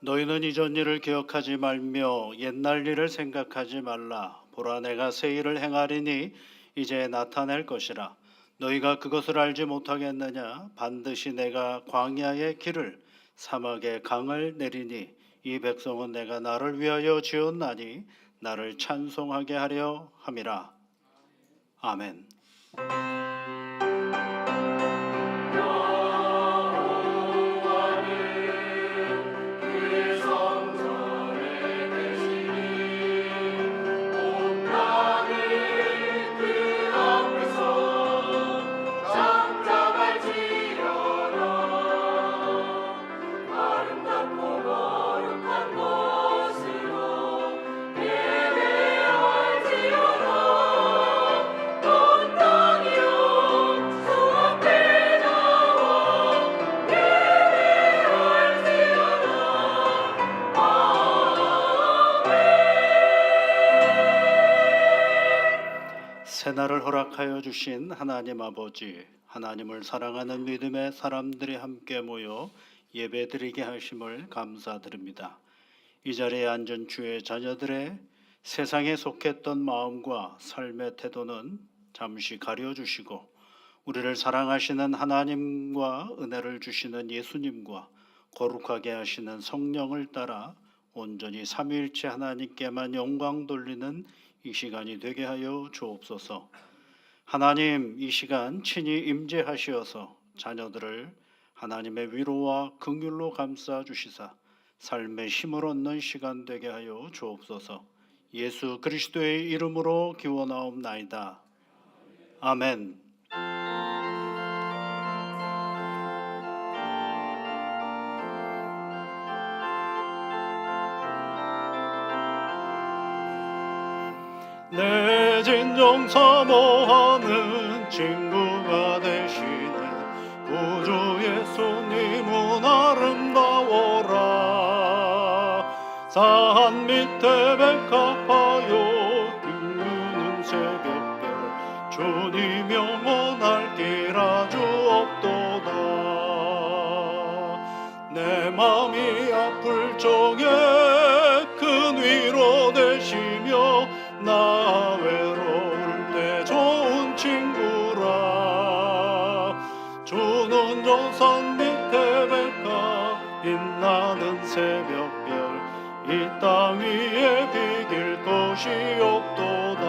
너희는 이전 일을 기억하지 말며 옛날 일을 생각하지 말라. 보라, 내가 새 일을 행하리니 이제 나타낼 것이라. 너희가 그것을 알지 못하겠느냐? 반드시 내가 광야의 길을 사막의 강을 내리니 이 백성은 내가 나를 위하여 지었나니 나를 찬송하게 하려 함이라. 아멘. 새날을 허락하여 주신 하나님 아버지, 하나님을 사랑하는 믿음의 사람들이 함께 모여 예배드리게 하심을 감사드립니다. 이 자리에 앉은 주의 자녀들의 세상에 속했던 마음과 삶의 태도는 잠시 가려주시고 우리를 사랑하시는 하나님과 은혜를 주시는 예수님과 거룩하게 하시는 성령을 따라 온전히 삼위일체 하나님께만 영광 돌리는 이 시간이 되게 하여 주옵소서. 하나님, 이 시간 친히 임재하시어서 자녀들을 하나님의 위로와 긍휼로 감싸 주시사 삶의 힘을 얻는 시간 되게 하여 주옵소서. 예수 그리스도의 이름으로 기원하옵나이다. 아멘. 내 진정 사모하는 친구가 되시는 구주 예수님은 아름다워라. 산 밑에 백합하여 빛나는 새벽별 주님 영원할 길 아주 없도다. 내 맘이 아플 적에 큰 위로 되시며 나 외로울 때 좋은 친구라. 주는 저 산 밑에 백합 빛나는 새벽별 이 땅 위에 비길 것이 없도다.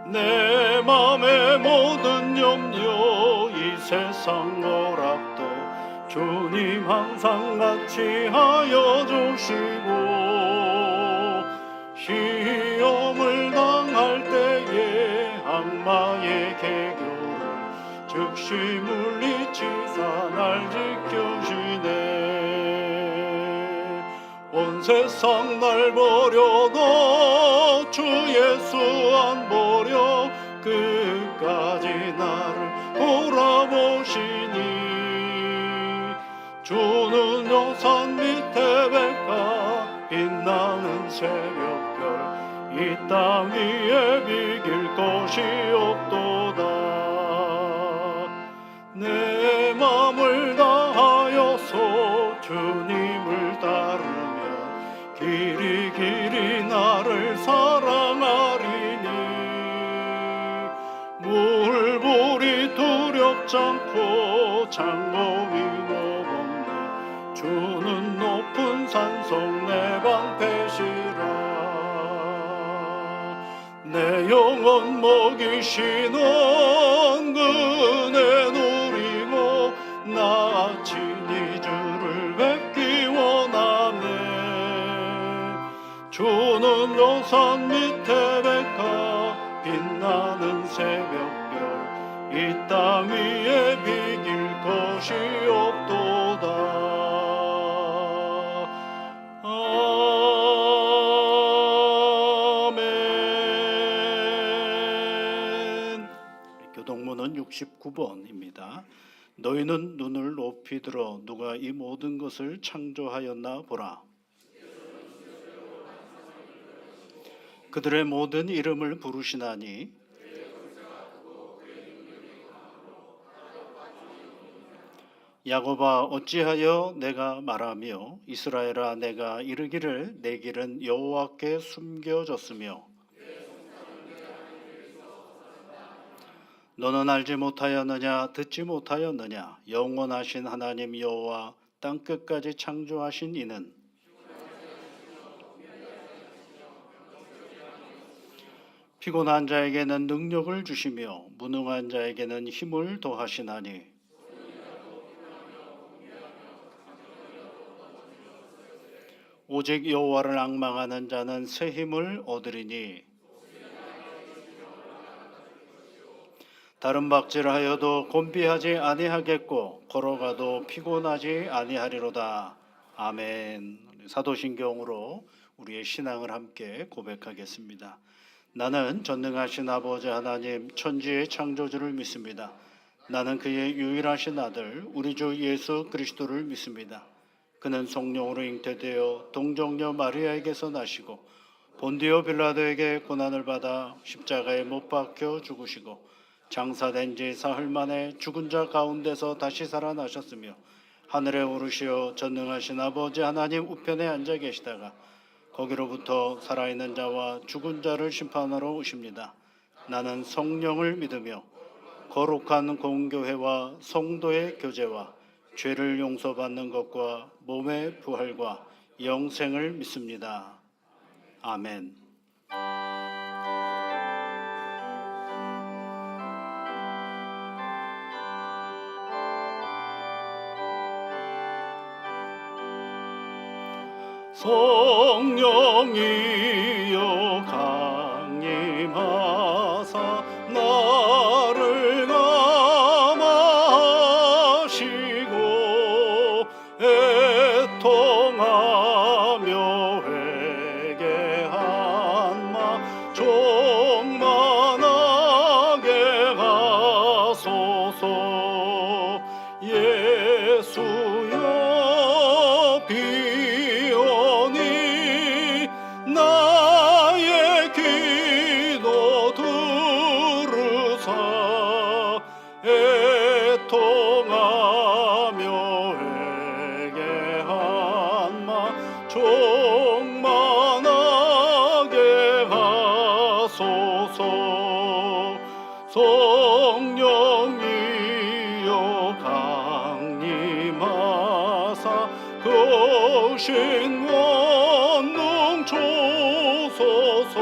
내 맘의 모든 염려 이 세상 거락도 주님 항상 같이 하여 주시고 시험을 당할 때에 악마의 개교를 즉시 물리치사 날 지켜주시네. 온 세상 날 버려도 주 예수 안 버려 끝까지 나를 돌아보시니 주는 저 산 밑에 백합 빛나는 새벽별 이 땅 위에 비길 것이 없도다. 내 맘을 다하여서 주님을 따르면 길이 길이 나를 사랑하리니 물불이 두렵지 않고 창고이 높네 주는 높은 산속 내 방패시라. 내 영혼 먹이시는 그 은혜 누리고 나 친히 주를 뵙기 원하네. 주는 저 산 밑에 백합 빛나는 새벽별 이 땅 위에 비길 것이 없도다. 교동문은 69번입니다. 너희는 눈을 높이 들어 누가 이 모든 것을 창조하였나 보라. 그들의 모든 이름을 부르시나니 야곱아 어찌하여 내가 말하며 이스라엘아 내가 이르기를 내 길은 여호와께 숨겨졌으며 너는 알지 못하였느냐 듣지 못하였느냐 영원하신 하나님 여호와 땅 끝까지 창조하신 이는 피곤한 자에게는 능력을 주시며 무능한 자에게는 힘을 더하시나니 오직 여호와를 앙망하는 자는 새 힘을 얻으리니 다른 박질하여도 곤비하지 아니하겠고 걸어가도 피곤하지 아니하리로다. 아멘. 사도신경으로 우리의 신앙을 함께 고백하겠습니다. 나는 전능하신 아버지 하나님 천지의 창조주를 믿습니다. 나는 그의 유일하신 아들 우리 주 예수 그리스도를 믿습니다. 그는 성령으로 잉태되어 동정녀 마리아에게서 나시고 본디오 빌라도에게 고난을 받아 십자가에 못 박혀 죽으시고 장사된 지 사흘 만에 죽은 자 가운데서 다시 살아나셨으며 하늘에 오르시어 전능하신 아버지 하나님 우편에 앉아 계시다가 거기로부터 살아있는 자와 죽은 자를 심판하러 오십니다. 나는 성령을 믿으며 거룩한 공교회와 성도의 교제와 죄를 용서받는 것과 몸의 부활과 영생을 믿습니다. 아멘. 성령이여 강림하사 나를 감화하시고 애통하며 회개한 마 종만하게 하소서. 예수여 비오니 나의 기도 들으사 애통하며 회개한 마 종만하게 하소서. 성령이여 강림하사 거신 원능 주소서.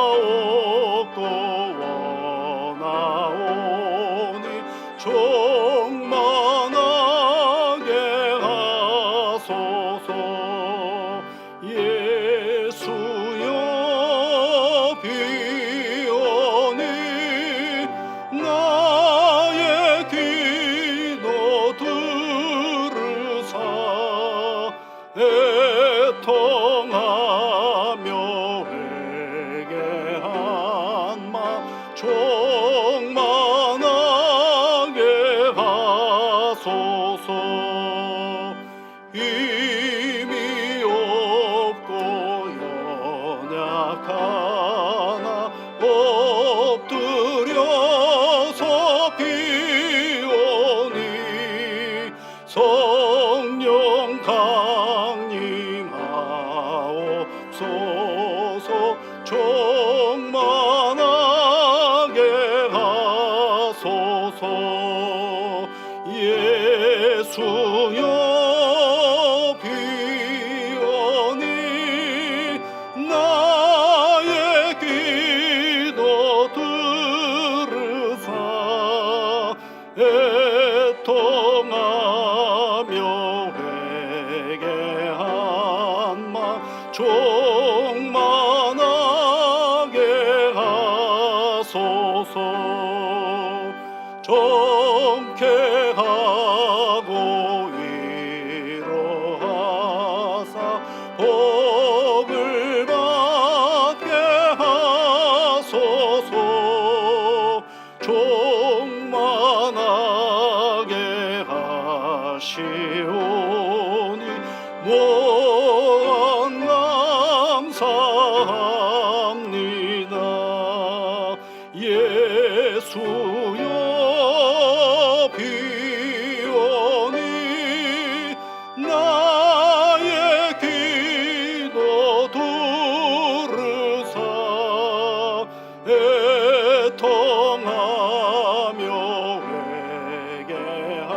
원하옵고 원하오니 충만하게 하소서. 예수여 비오니 나의 기도 들으사 애통하며 회개한 마 충만하게 하소서. 힘이 없고 연약하나 엎드려서 비오니 성령 강림하옵소서. 충만하게 하소서. 예수여 비오니 나의 기도 들으사 애통하며 회개한 마 충만하게 하소서. 정케하고 위로하사 복을 받게 하소서. 충만하게 하시오니 무한 감사합니다. 예수여 애통하며 회개한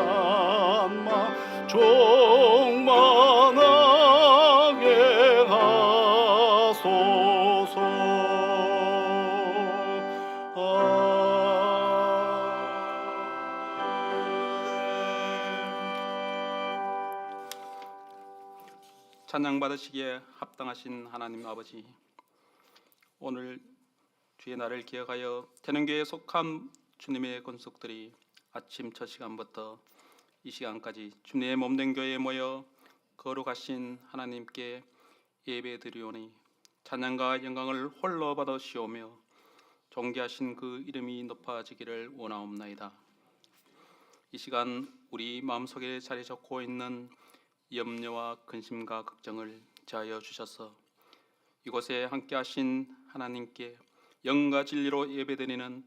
마 종만하게 하소서. 찬양 받으시기에 합당하신 하나님 아버지, 오늘 주의 날을 기억하여 태능교회에 속한 주님의 권속들이 아침 첫 시간부터 이 시간까지 주님의 몸된 교회에 모여 거룩하신 하나님께 예배드리오니 찬양과 영광을 홀로 받으시오며 존귀하신 그 이름이 높아지기를 원하옵나이다. 이 시간 우리 마음속에 자리 잡고 있는 염려와 근심과 걱정을 제하여 주셔서 이곳에 함께하신 하나님께 영과 진리로 예배드리는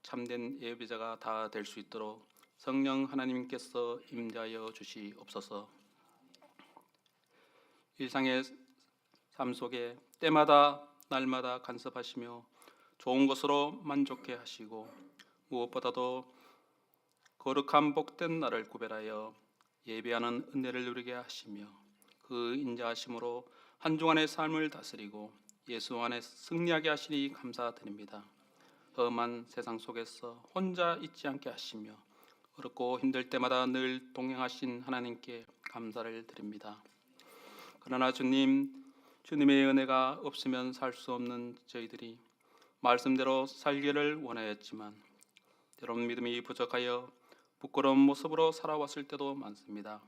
참된 예배자가 다 될 수 있도록 성령 하나님께서 임재하여 주시옵소서. 일상의 삶 속에 때마다 날마다 간섭하시며 좋은 것으로 만족해 하시고 무엇보다도 거룩한 복된 날을 구별하여 예배하는 은혜를 누리게 하시며 그 인자하심으로 한 주간의 삶을 다스리고 예수 안에 승리하게 하시니 감사드립니다. 험한 세상 속에서 혼자 있지 않게 하시며 어렵고 힘들 때마다 늘 동행하신 하나님께 감사를 드립니다. 그러나 주님의 은혜가 없으면 살 수 없는 저희들이 말씀대로 살기를 원하였지만 때론 믿음이 부족하여 부끄러운 모습으로 살아왔을 때도 많습니다.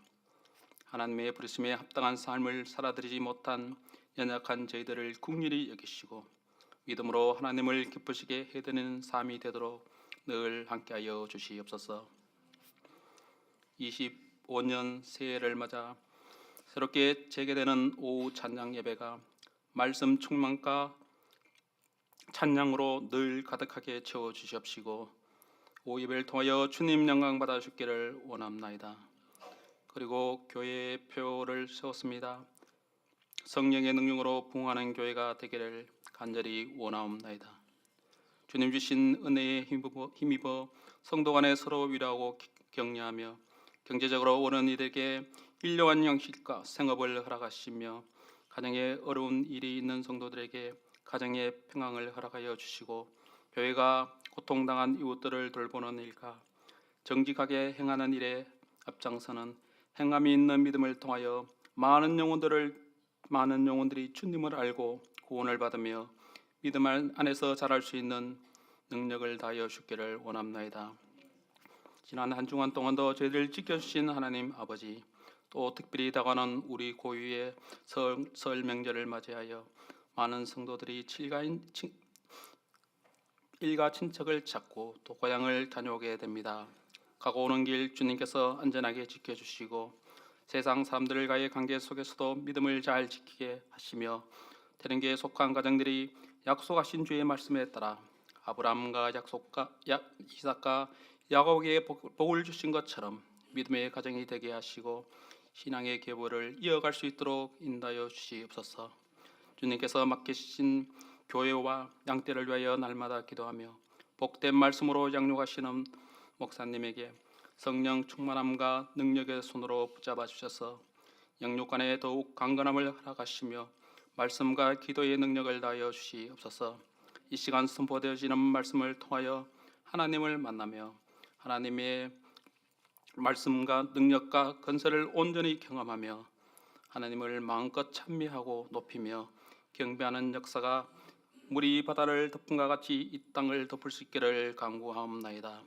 하나님의 부르심에 합당한 삶을 살아드리지 못한 연약한 저희들을 긍휼히 여기시고 믿음으로 하나님을 기쁘시게 해드리는 삶이 되도록 늘 함께하여 주시옵소서. 25년 새해를 맞아 새롭게 재개되는 오후 찬양 예배가 말씀 충만과 찬양으로 늘 가득하게 채워주시옵시고 오후 예배를 통하여 주님 영광 받아 주기를 원합나이다. 그리고 교회의 표를 세웠습니다. 성령의 능력으로 부흥하는 교회가 되기를 간절히 원하옵나이다. 주님 주신 은혜에 힘입어 성도 간에 서로 위로하고 격려하며 경제적으로 어려운 이들에게 일용한 양식과 생업을 허락하시며 가정에 어려운 일이 있는 성도들에게 가정의 평안을 허락하여 주시고 교회가 고통당한 이웃들을 돌보는 일과 정직하게 행하는 일에 앞장서는 행함이 있는 믿음을 통하여 많은 영혼들이 주님을 알고 구원을 받으며 믿음 안에서 자랄 수 있는 능력을 다하여 주기를 원합나이다. 지난 한 주간 동안도 저희들 지켜주신 하나님 아버지, 또 특별히 다가오는 우리 고유의 설 명절을 맞이하여 많은 성도들이 일가 친척을 찾고 또 고향을 다녀오게 됩니다. 가고 오는 길 주님께서 안전하게 지켜주시고 세상 사람들과의 관계 속에서도 믿음을 잘 지키게 하시며 태릉교회에 속한 가정들이 약속하신 주의 말씀에 따라 아브라함과 이삭과 야곱에게 복을 주신 것처럼 믿음의 가정이 되게 하시고 신앙의 계보를 이어갈 수 있도록 인도하여 주시옵소서. 주님께서 맡기신 교회와 양떼를 위하여 날마다 기도하며 복된 말씀으로 양육하시는 목사님에게 성령 충만함과 능력의 손으로 붙잡아 주셔서 양육관에 더욱 강건함을 허락하시며 말씀과 기도의 능력을 다하여 주시옵소서. 이 시간 선포되어지는 말씀을 통하여 하나님을 만나며 하나님의 말씀과 능력과 건설을 온전히 경험하며 하나님을 마음껏 찬미하고 높이며 경배하는 역사가 물이 바다를 덮음과 같이 이 땅을 덮을 수 있기를 간구하옵나이다.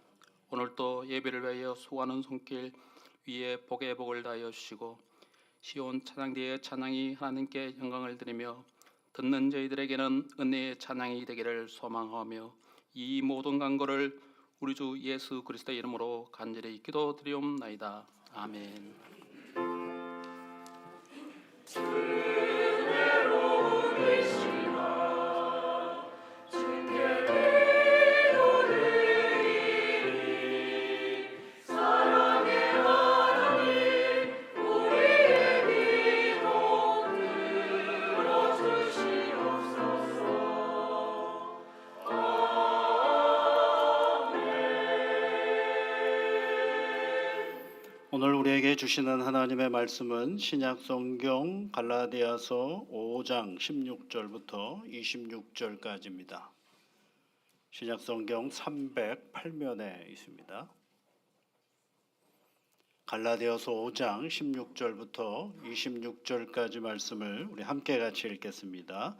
오늘도 예배를 위하여 수고하는 손길 위에 복의 복을 다하여 주시고 시온 찬양대의 찬양이 하나님께 영광을 드리며 듣는 저희들에게는 은혜의 찬양이 되기를 소망하며 이 모든 간구를 우리 주 예수 그리스도의 이름으로 간절히 기도드리옵나이다. 아멘. 오늘 우리에게 주시는 하나님의 말씀은 신약 성경 갈라디아서 5장 16절부터 26절까지입니다. 신약 성경 308면에 있습니다. 갈라디아서 5장 16절부터 26절까지 말씀을 우리 함께 같이 읽겠습니다.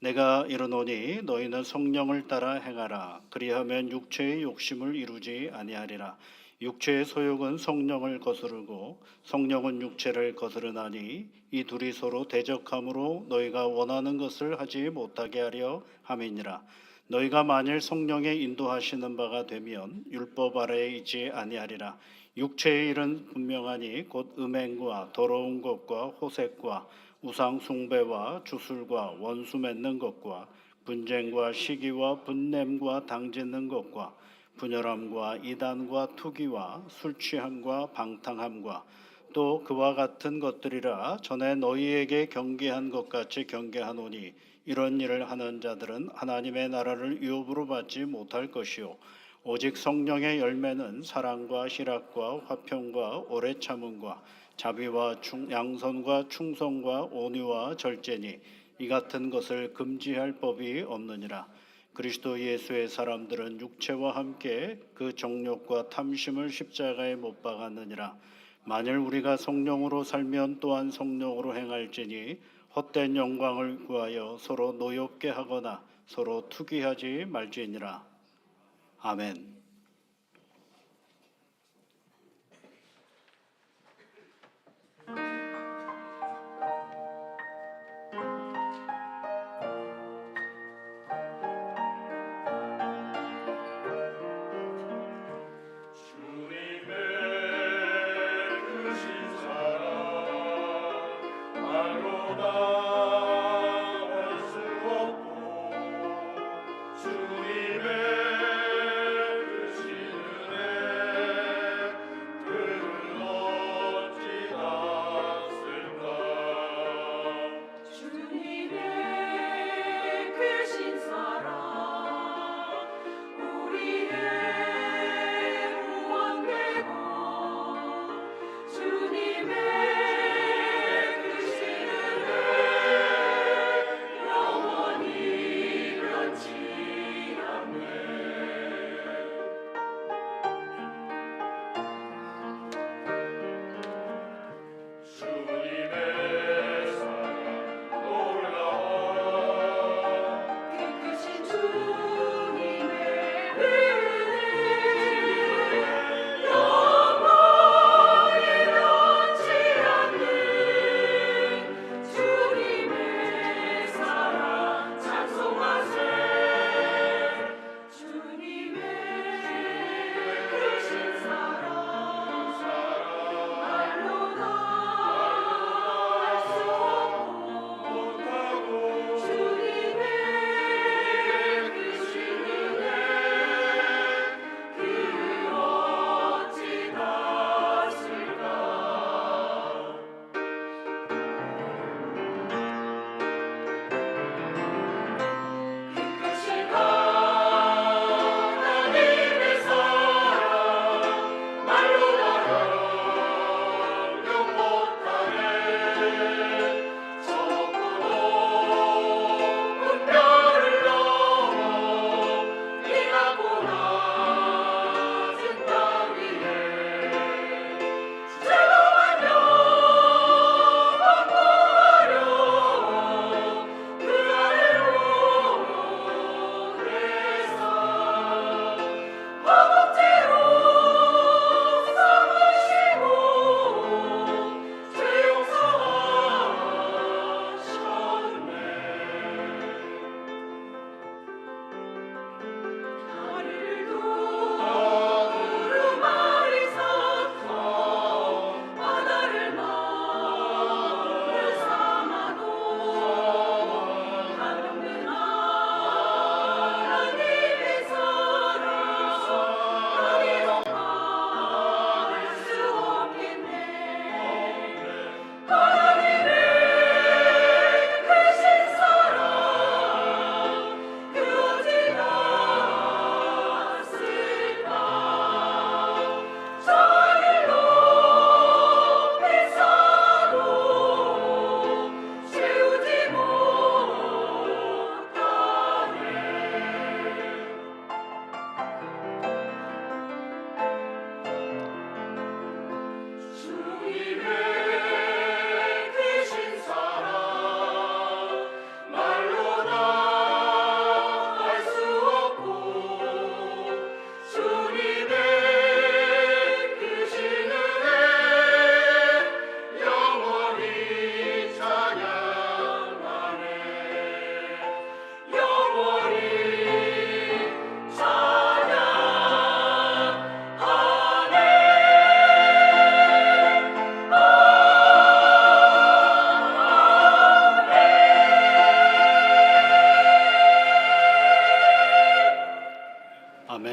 내가 이르노니 너희는 성령을 따라 행하라. 그리하면 육체의 욕심을 이루지 아니하리라. 육체의 소욕은 성령을 거스르고 성령은 육체를 거스르나니 이 둘이 서로 대적함으로 너희가 원하는 것을 하지 못하게 하려 함이니라. 너희가 만일 성령의 인도하시는 바가 되면 율법 아래에 있지 아니하리라. 육체의 일은 분명하니 곧 음행과 더러운 것과 호색과 우상 숭배와 주술과 원수 맺는 것과 분쟁과 시기와 분냄과 당짓는 것과 분열함과 이단과 투기와 술 취함과 방탕함과 또 그와 같은 것들이라. 전에 너희에게 경계한 것 같이 경계하노니 이런 일을 하는 자들은 하나님의 나라를 유업으로 받지 못할 것이요 오직 성령의 열매는 사랑과 희락과 화평과 오래 참음과 자비와 양선과 충성과 온유와 절제니 이 같은 것을 금지할 법이 없느니라. 그리스도 예수의 사람들은 육체와 함께 그 정욕과 탐심을 십자가에 못 박았느니라. 만일 우리가 성령으로 살면 또한 성령으로 행할지니 헛된 영광을 구하여 서로 노엽게 하거나 서로 투기하지 말지니라. 아멘.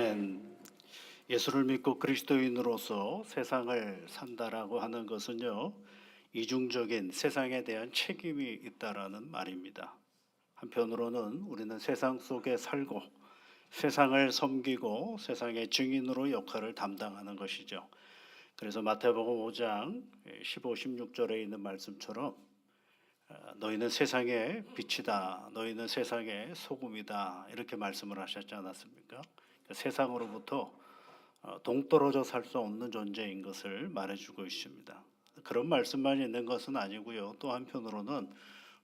아멘. 예수를 믿고 그리스도인으로서 세상을 산다라고 하는 것은요, 이중적인 세상에 대한 책임이 있다라는 말입니다. 한편으로는 우리는 세상 속에 살고 세상을 섬기고 세상의 증인으로 역할을 담당하는 것이죠. 그래서 마태복음 5장 15, 16절에 있는 말씀처럼 너희는 세상의 빛이다. 너희는 세상의 소금이다. 이렇게 말씀을 하셨지 않았습니까? 세상으로부터 동떨어져 살 수 없는 존재인 것을 말해주고 있습니다. 그런 말씀만 있는 것은 아니고요. 또 한편으로는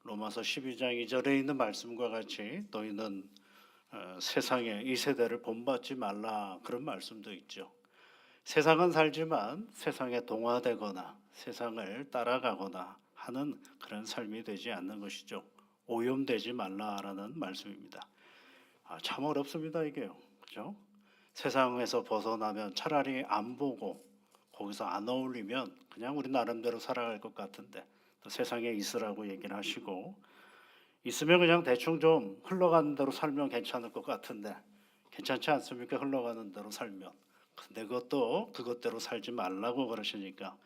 로마서 12장 2절에 있는 말씀과 같이 너희는 세상에 이 세대를 본받지 말라 그런 말씀도 있죠. 세상은 살지만 세상에 동화되거나 세상을 따라가거나 하는 그런 삶이 되지 않는 것이죠. 오염되지 말라라는 말씀입니다. 참 어렵습니다 이게요. 그죠? 세상에서 벗어나면 차라리 안 보고 거기서 안 어울리면 그냥 우리 나름대로 살아갈 것 같은데 또 세상에 있으라고 얘기를 하시고 있으면 그냥 대충 좀 흘러가는 대로 살면 괜찮을 것 같은데 괜찮지 않습니까? 흘러가는 대로 살면. 근데 그것도 그것대로 살지 말라고 그러시니까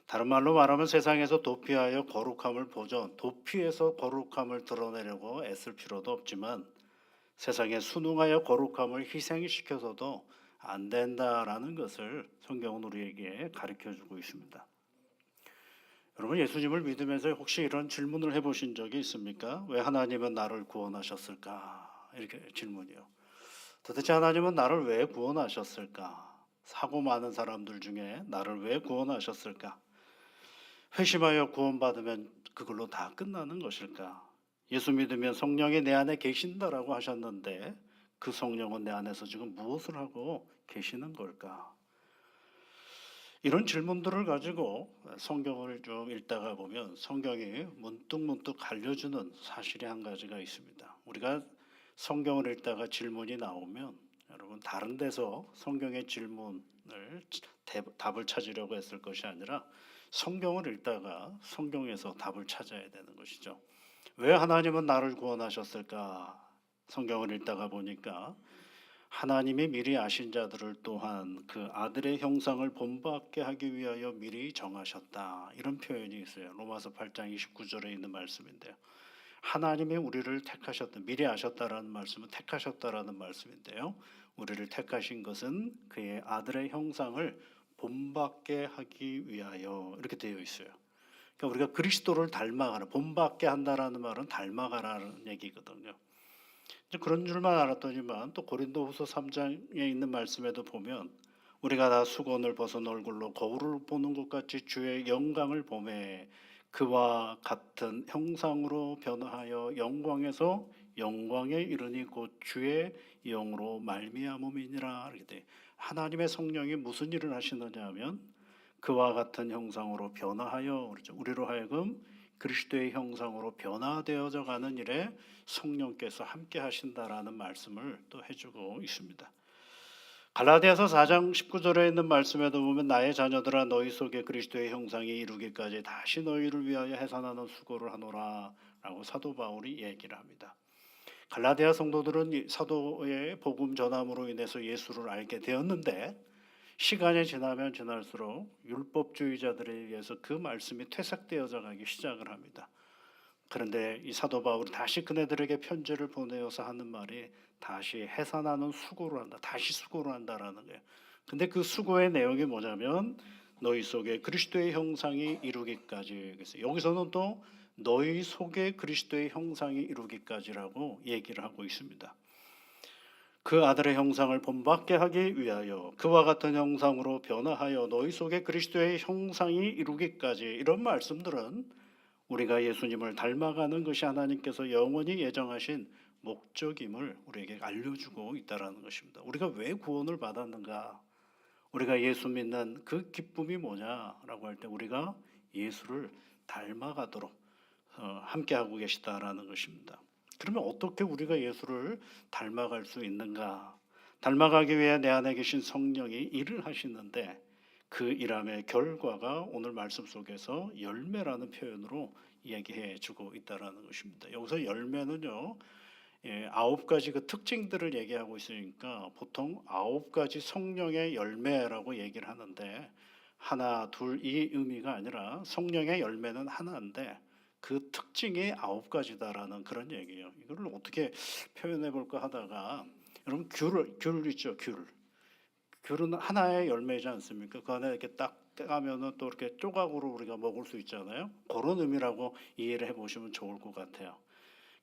다른 말로 말하면 세상에서 도피하여 거룩함을 보존, 도피해서 거룩함을 드러내려고 애쓸 필요도 없지만 세상에 순응하여 거룩함을 희생시켜서도 안 된다라는 것을 성경은 우리에게 가르쳐주고 있습니다. 여러분 예수님을 믿으면서 혹시 이런 질문을 해보신 적이 있습니까? 왜 하나님은 나를 구원하셨을까? 이렇게 질문이요. 도대체 하나님은 나를 왜 구원하셨을까? 사고 많은 사람들 중에 나를 왜 구원하셨을까? 회심하여 구원받으면 그걸로 다 끝나는 것일까? 예수 믿으면 성령이 내 안에 계신다라고 하셨는데 그 성령은 내 안에서 지금 무엇을 하고 계시는 걸까? 이런 질문들을 가지고 성경을 좀 읽다가 보면 성경이 문득문득 알려주는 사실이 한 가지가 있습니다. 우리가 성경을 읽다가 질문이 나오면 여러분 다른 데서 성경의 질문을 답을 찾으려고 했을 것이 아니라 성경을 읽다가 성경에서 답을 찾아야 되는 것이죠. 왜 하나님은 나를 구원하셨을까? 성경을 읽다가 보니까 하나님이 미리 아신 자들을 또한 그 아들의 형상을 본받게 하기 위하여 미리 정하셨다. 이런 표현이 있어요. 로마서 8장 29절에 있는 말씀인데요. 하나님이 우리를 택하셨다. 미리 아셨다라는 말씀은 택하셨다라는 말씀인데요. 우리를 택하신 것은 그의 아들의 형상을 본받게 하기 위하여 이렇게 되어 있어요. 그러니까 우리가 그리스도를 닮아가라. 본받게 한다라는 말은 닮아가라는 얘기거든요. 그런 줄만 알았더니만 또 고린도후서 3장에 있는 말씀에도 보면 우리가 다 수건을 벗은 얼굴로 거울을 보는 것 같이 주의 영광을 보매 그와 같은 형상으로 변화하여 영광에서 영광에 이르니 곧 주의 영으로 말미암음이니라. 이렇게 돼. 하나님의 성령이 무슨 일을 하시느냐 하면 그와 같은 형상으로 변화하여 그렇죠. 우리로 하여금 그리스도의 형상으로 변화되어져 가는 일에 성령께서 함께 하신다라는 말씀을 또 해주고 있습니다. 갈라디아서 4장 19절에 있는 말씀에도 보면 나의 자녀들아 너희 속에 그리스도의 형상이 이루기까지 다시 너희를 위하여 해산하는 수고를 하노라 라고 사도 바울이 얘기를 합니다. 갈라디아 성도들은 사도의 복음 전함으로 인해서 예수를 알게 되었는데 시간이 지나면 지날수록 율법주의자들에 의해서 그 말씀이 퇴색되어져 가기 시작을 합니다. 그런데 이 사도 바울이 다시 그네들에게 편지를 보내어서 하는 말이 다시 해산하는 수고를 한다. 다시 수고를 한다라는 거예요. 근데 그 수고의 내용이 뭐냐면 너희 속에 그리스도의 형상이 이루기까지. 그래서 여기서는 또 너희 속에 그리스도의 형상이 이루기까지라고 얘기를 하고 있습니다. 그 아들의 형상을 본받게 하기 위하여 그와 같은 형상으로 변화하여 너희 속에 그리스도의 형상이 이루기까지. 이런 말씀들은 우리가 예수님을 닮아가는 것이 하나님께서 영원히 예정하신 목적임을 우리에게 알려주고 있다는 것입니다. 우리가 왜 구원을 받았는가? 우리가 예수 믿는 그 기쁨이 뭐냐라고 할 때 우리가 예수를 닮아가도록 함께하고 계시다라는 것입니다. 그러면 어떻게 우리가 예수를 닮아갈 수 있는가? 닮아가기 위해 내 안에 계신 성령이 일을 하시는데 그 일함의 결과가 오늘 말씀 속에서 열매라는 표현으로 얘기해 주고 있다라는 것입니다. 여기서 열매는요, 아홉 가지 그 특징들을 얘기하고 있으니까 보통 아홉 가지 성령의 열매라고 얘기를 하는데 하나, 둘 이 의미가 아니라 성령의 열매는 하나인데 그 특징이 아홉 가지다라는 그런 얘기예요. 이걸 어떻게 표현해 볼까 하다가 여러분 귤 있죠, 귤. 귤은 하나의 열매이지 않습니까? 그 안에 이렇게 딱 떼가면은 또 이렇게 조각으로 우리가 먹을 수 있잖아요. 그런 의미라고 이해를 해보시면 좋을 것 같아요.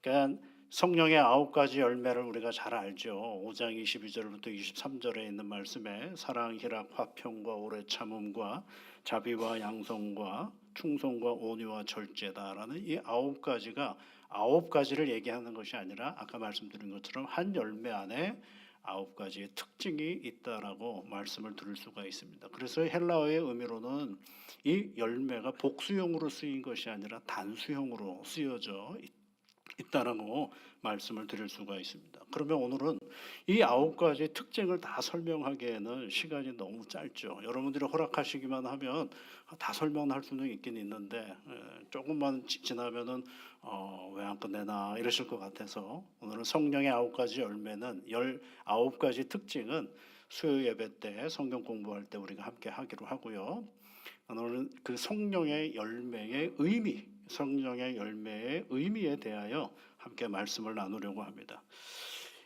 그러니까 성령의 아홉 가지 열매를 우리가 잘 알죠. 5장 22절부터 23절에 있는 말씀에 사랑, 희락, 화평과 오래 참음과 자비와 양성과 충성과 온유와 절제다라는 이 아홉 가지가 아홉 가지를 얘기하는 것이 아니라 아까 말씀드린 것처럼 한 열매 안에 아홉 가지의 특징이 있다라고 말씀을 드릴 수가 있습니다. 그래서 헬라어의 의미로는 이 열매가 복수형으로 쓰인 것이 아니라 단수형으로 쓰여져 있다라고 말씀을 드릴 수가 있습니다. 그러면 오늘은 이 아홉 가지 특징을 다 설명하기에는 시간이 너무 짧죠. 여러분들이 허락하시기만 하면 다 설명할 수는 있긴 있는데 조금만 지나면은 왜 안 끝내나 이러실 것 같아서 오늘은 성령의 아홉 가지 열매는 19가지 특징은 수요 예배 때 성경 공부할 때 우리가 함께 하기로 하고요. 오늘은 그 성령의 열매의 의미, 성령의 열매의 의미에 대하여 함께 말씀을 나누려고 합니다.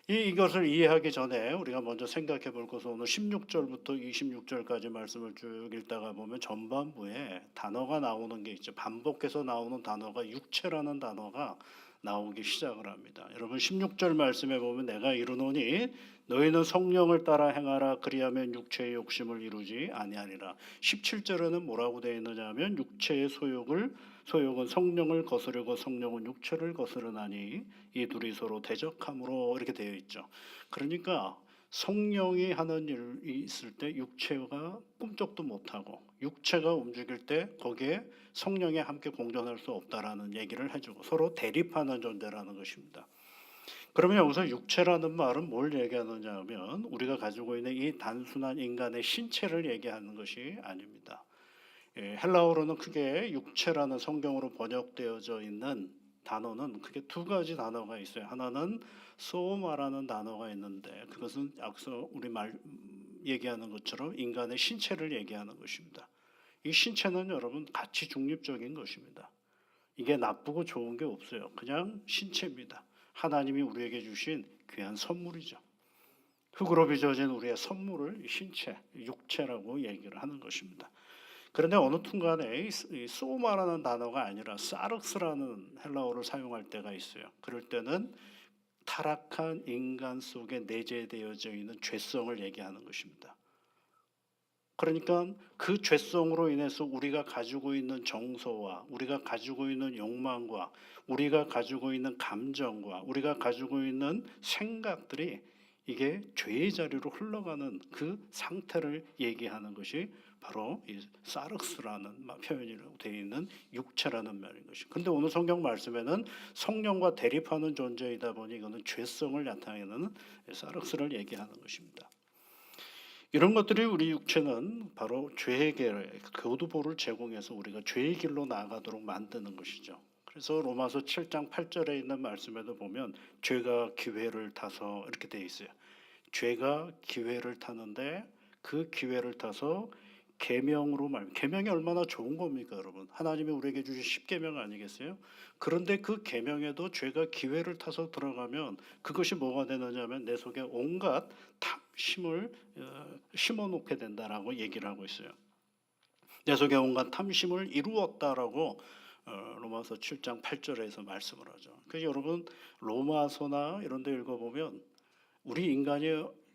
이것을 이해하기 전에 우리가 먼저 생각해 볼 것은 오늘 16절부터 26절까지 말씀을 쭉 읽다가 보면 전반부에 단어가 나오는 게 있죠. 반복해서 나오는 단어가 육체라는 단어가 나오기 시작을 합니다. 여러분 16절 말씀에 보면 내가 이르노니 너희는 성령을 따라 행하라 그리하면 육체의 욕심을 이루지 아니하리라. 17절에는 뭐라고 되어 있느냐 하면 육체의 소욕은 성령을 거스르고 성령은 육체를 거스르나니 이 둘이 서로 대적함으로 이렇게 되어 있죠. 그러니까 성령이 하는 일이 있을 때 육체가 꿈쩍도 못하고 육체가 움직일 때 거기에 성령이 함께 공존할 수 없다라는 얘기를 해주고 서로 대립하는 존재라는 것입니다. 그러면 여기서 육체라는 말은 뭘 얘기하느냐 하면 우리가 가지고 있는 이 단순한 인간의 신체를 얘기하는 것이 아닙니다. 헬라어로는 크게 육체라는 성경으로 번역되어져 있는 단어는 크게 두 가지 단어가 있어요. 하나는 소마라는 단어가 있는데 그것은 앞서 우리 얘기하는 것처럼 인간의 신체를 얘기하는 것입니다. 이 신체는 여러분 가치 중립적인 것입니다. 이게 나쁘고 좋은 게 없어요. 그냥 신체입니다. 하나님이 우리에게 주신 귀한 선물이죠. 흙으로 빚어진 우리의 선물을 신체, 육체라고 얘기를 하는 것입니다. 그런데 어느 순간에 이 소마라는 단어가 아니라 사르스라는 헬라어를 사용할 때가 있어요. 그럴 때는 타락한 인간 속에 내재되어져 있는 죄성을 얘기하는 것입니다. 그러니까 그 죄성으로 인해서 우리가 가지고 있는 정서와 우리가 가지고 있는 욕망과 우리가 가지고 있는 감정과 우리가 가지고 있는 생각들이 이게 죄의 자리로 흘러가는 그 상태를 얘기하는 것이 바로 이 사르스라는 표현이라고 되어 있는 육체라는 말인 것이. 근데 오늘 성경 말씀에는 성령과 대립하는 존재이다 보니 이거는 죄성을 나타내는 사르스를 얘기하는 것입니다. 이런 것들이 우리 육체는 바로 죄의 길, 교두보를 제공해서 우리가 죄의 길로 나아가도록 만드는 것이죠. 그래서 로마서 7장 8절에 있는 말씀에도 보면 죄가 기회를 타서 이렇게 되어 있어요. 죄가 기회를 타는데 그 기회를 타서 계명으로 계명이 얼마나 좋은 겁니까, 여러분? 하나님이 우리에게 주신 십계명 아니겠어요? 그런데 그 계명에도 죄가 기회를 타서 들어가면 그것이 뭐가 되느냐면 내 속에 온갖 탐심을 심어놓게 된다라고 얘기를 하고 있어요. 내 속에 온갖 탐심을 이루었다라고 로마서 7장 8절에서 말씀을 하죠. 그래서 여러분 로마서나 이런 데 읽어보면 우리 인간이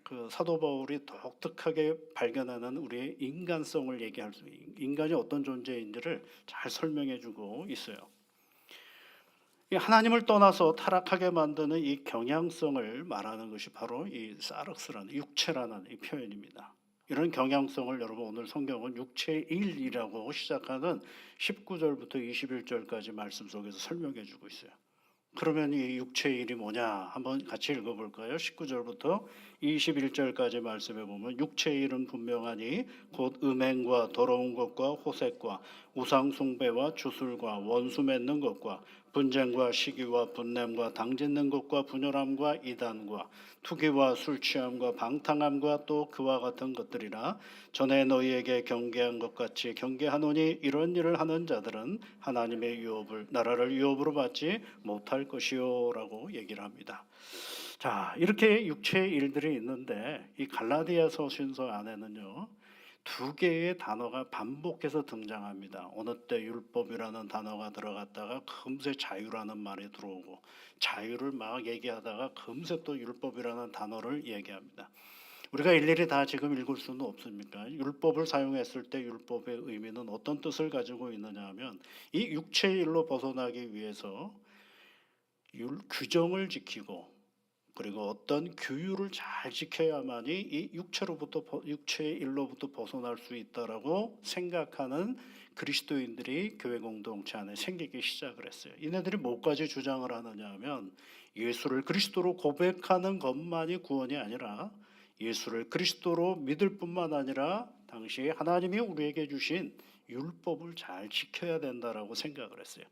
그 사도 바울이 독특하게 발견하는 우리의 인간성을 얘기할 수 있는 인간이 어떤 존재인지를 잘 설명해주고 있어요. 하나님을 떠나서 타락하게 만드는 이 경향성을 말하는 것이 바로 이 사르스라는 육체라는 이 표현입니다. 이런 경향성을 여러분 오늘 성경은 육체의 일이라고 시작하는 19절부터 21절까지 말씀 속에서 설명해주고 있어요. 그러면 이 육체의 일이 뭐냐 한번 같이 읽어볼까요? 19절부터 21절까지 말씀해 보면 육체의 일은 분명하니 곧 음행과 더러운 것과 호색과 우상 숭배와 주술과 원수 맺는 것과 분쟁과 시기와 분냄과 당짓는 것과 분열함과 이단과 투기와 술 취함과 방탕함과 또 그와 같은 것들이라. 전에 너희에게 경계한 것 같이 경계하노니 이런 일을 하는 자들은 하나님의 유업을 나라를 유업으로 받지 못할 것이요라고 얘기를 합니다. 자, 이렇게 육체의 일들이 있는데 이 갈라디아서 신서 안에는요, 두 개의 단어가 반복해서 등장합니다. 어느 때 율법이라는 단어가 들어갔다가 금세 자유라는 말이 들어오고, 자유를 막 얘기하다가 금세 또 율법이라는 단어를 얘기합니다. 우리가 일일이 다 지금 읽을 수는 없습니까? 율법을 사용했을 때 율법의 의미는 어떤 뜻을 가지고 있느냐 하면, 이 육체의 일로 벗어나기 위해서 규정을 지키고 그리고 어떤 규율을 잘 지켜야만이 이 육체의 일로부터 벗어날 수 있다라고 생각하는 그리스도인들이 교회 공동체 안에 생기기 시작을 했어요. 이네들이 뭐까지 주장을 하느냐 하면, 예수를 그리스도로 고백하는 것만이 구원이 아니라 예수를 그리스도로 믿을 뿐만 아니라 당시에 하나님이 우리에게 주신 율법을 잘 지켜야 된다라고 생각을 했어요.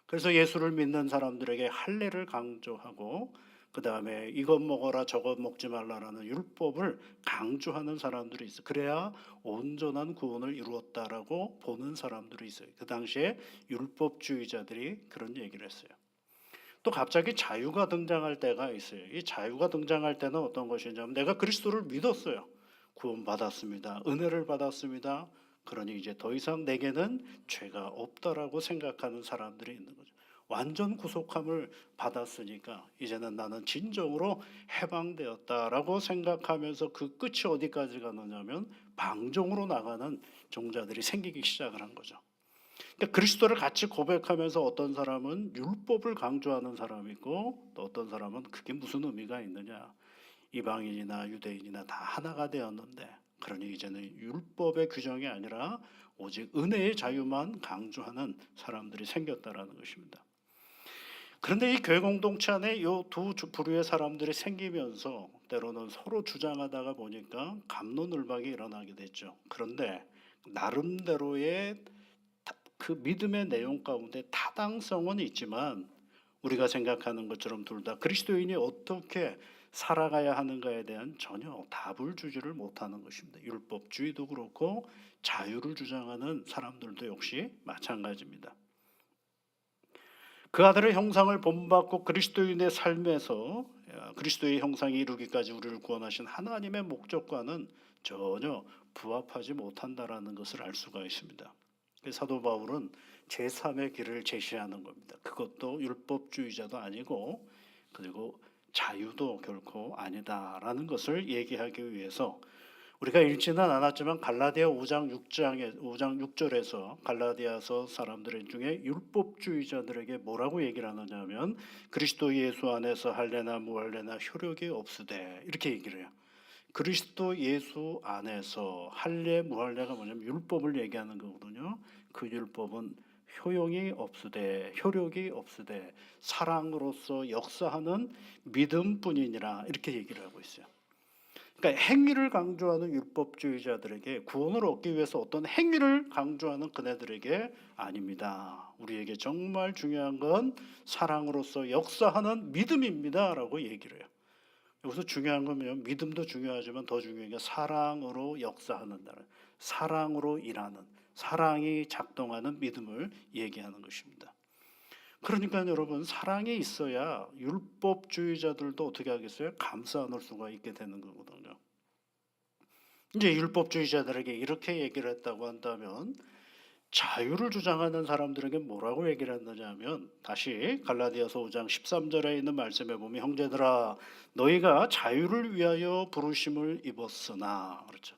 그래서 예수를 믿는 사람들에게 할례를 강조하고, 그 다음에 이것 먹어라 저것 먹지 말라라는 율법을 강조하는 사람들이 있어요. 그래야 온전한 구원을 이루었다라고 보는 사람들이 있어요. 그 당시에 율법주의자들이 그런 얘기를 했어요. 또 갑자기 자유가 등장할 때가 있어요. 이 자유가 등장할 때는 어떤 것이냐면, 내가 그리스도를 믿었어요. 구원받았습니다. 은혜를 받았습니다. 그러니 이제 더 이상 내게는 죄가 없다라고 생각하는 사람들이 있는 거죠. 완전 구속함을 받았으니까 이제는 나는 진정으로 해방되었다라고 생각하면서 그 끝이 어디까지 가느냐면 방종으로 나가는 종자들이 생기기 시작을 한 거죠. 그러니까 그리스도를 같이 고백하면서 어떤 사람은 율법을 강조하는 사람이 있고, 또 어떤 사람은 그게 무슨 의미가 있느냐, 이방인이나 유대인이나 다 하나가 되었는데, 그러니 이제는 율법의 규정이 아니라 오직 은혜의 자유만 강조하는 사람들이 생겼다라는 것입니다. 그런데 이 교회 공동체 안에 이 두 부류의 사람들이 생기면서 때로는 서로 주장하다가 보니까 갑론을박이 일어나게 됐죠. 그런데 나름대로의 그 믿음의 내용 가운데 타당성은 있지만, 우리가 생각하는 것처럼 둘 다 그리스도인이 어떻게 살아가야 하는가에 대한 전혀 답을 주지를 못하는 것입니다. 율법주의도 그렇고 자유를 주장하는 사람들도 역시 마찬가지입니다. 그 아들의 형상을 본받고 그리스도인의 삶에서 그리스도의 형상이 이루기까지 우리를 구원하신 하나님의 목적과는 전혀 부합하지 못한다라는 것을 알 수가 있습니다. 사도 바울은 제3의 길을 제시하는 겁니다. 그것도 율법주의자도 아니고 그리고 자유도 결코 아니다라는 것을 얘기하기 위해서, 우리가 읽지는 않았지만 갈라디아 5장 6절에서 갈라디아서 사람들 중에 율법주의자들에게 뭐라고 얘기를 하느냐면, 그리스도 예수 안에서 할례나 무할례나 효력이 없으되, 이렇게 얘기를 해요. 그리스도 예수 안에서 할례 무할례가 뭐냐면 율법을 얘기하는 거거든요. 그 율법은 효용이 없으되 효력이 없으되 사랑으로서 역사하는 믿음뿐이니라, 이렇게 얘기를 하고 있어요. 그러니까 행위를 강조하는 율법주의자들에게, 구원을 얻기 위해서 어떤 행위를 강조하는 그네들에게 아닙니다. 우리에게 정말 중요한 건 사랑으로서 역사하는 믿음입니다라고 얘기를 해요. 여기서 중요한 건 믿음도 중요하지만 더 중요한 게 사랑으로 역사하는, 사랑으로 일하는, 사랑이 작동하는 믿음을 얘기하는 것입니다. 그러니까 여러분, 사랑이 있어야 율법주의자들도 어떻게 하겠어요? 감싸 안을 수가 있게 되는 거거든요. 이제 율법주의자들에게 이렇게 얘기를 했다고 한다면, 자유를 주장하는 사람들에게 뭐라고 얘기를 했느냐면, 다시 갈라디아서 5장 13절에 있는 말씀에 보면, 형제들아 너희가 자유를 위하여 부르심을 입었으나, 그렇죠,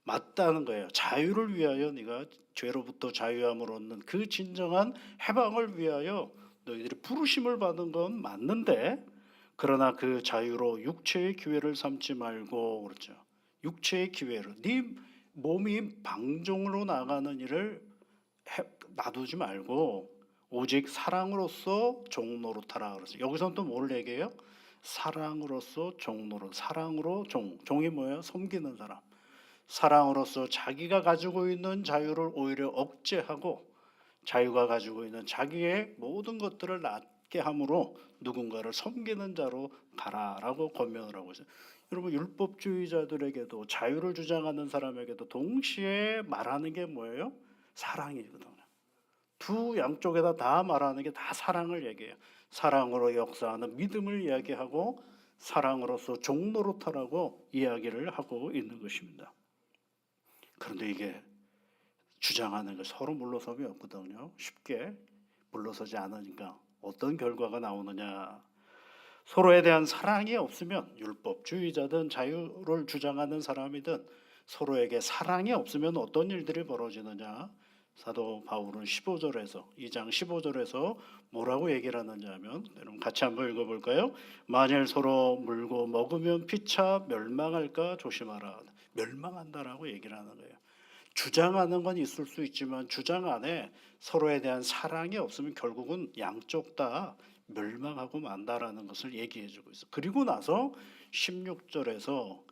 맞다는 거예요. 자유를 위하여, 네가 죄로부터 자유함을 얻는 그 진정한 해방을 위하여 너희들이 부르심을 받은 건 맞는데, 그러나 그 자유로 육체의 기회를 삼지 말고, 그렇죠, 육체의 기회를, 네 몸이 방종으로 나가는 일을 놔두지 말고 오직 사랑으로서 종 노릇하라 그랬어요. 여기서는 또 뭘 얘기해요? 사랑으로서 종로로, 사랑으로 종이 뭐예요? 섬기는 사람. 사랑으로서 자기가 가지고 있는 자유를 오히려 억제하고 자유가 가지고 있는 자기의 모든 것들을 낮게 함으로 누군가를 섬기는 자로 가라라고 권면을 하고 있어요. 여러분, 율법주의자들에게도 자유를 주장하는 사람에게도 동시에 말하는 게 뭐예요? 사랑이거든요. 두 양쪽에다 다 말하는 게 다 사랑을 얘기해요. 사랑으로 역사하는 믿음을 이야기하고 사랑으로서 종노릇하라고 이야기를 하고 있는 것입니다. 그런데 이게 주장하는 게 서로 물러섬이 없거든요. 쉽게 물러서지 않으니까 어떤 결과가 나오느냐. 서로에 대한 사랑이 없으면 율법주의자든 자유를 주장하는 사람이든 서로에게 사랑이 없으면 어떤 일들이 벌어지느냐. 사도 바울은 15절에서 2장 15절에서 뭐라고 얘기를 하느냐 하면 여러분 같이 한번 읽어볼까요? 만일 서로 물고 먹으면 피차 멸망할까 조심하라. 멸망한다라고 얘기를 하는 거예요. 주장하는 건 있을 수 있지만 주장 안에 서로에 대한 사랑이 없으면 결국은 양쪽 다 멸망하고 만다라는 것을 얘기해 주고 있어. 그리고 나서 16절에서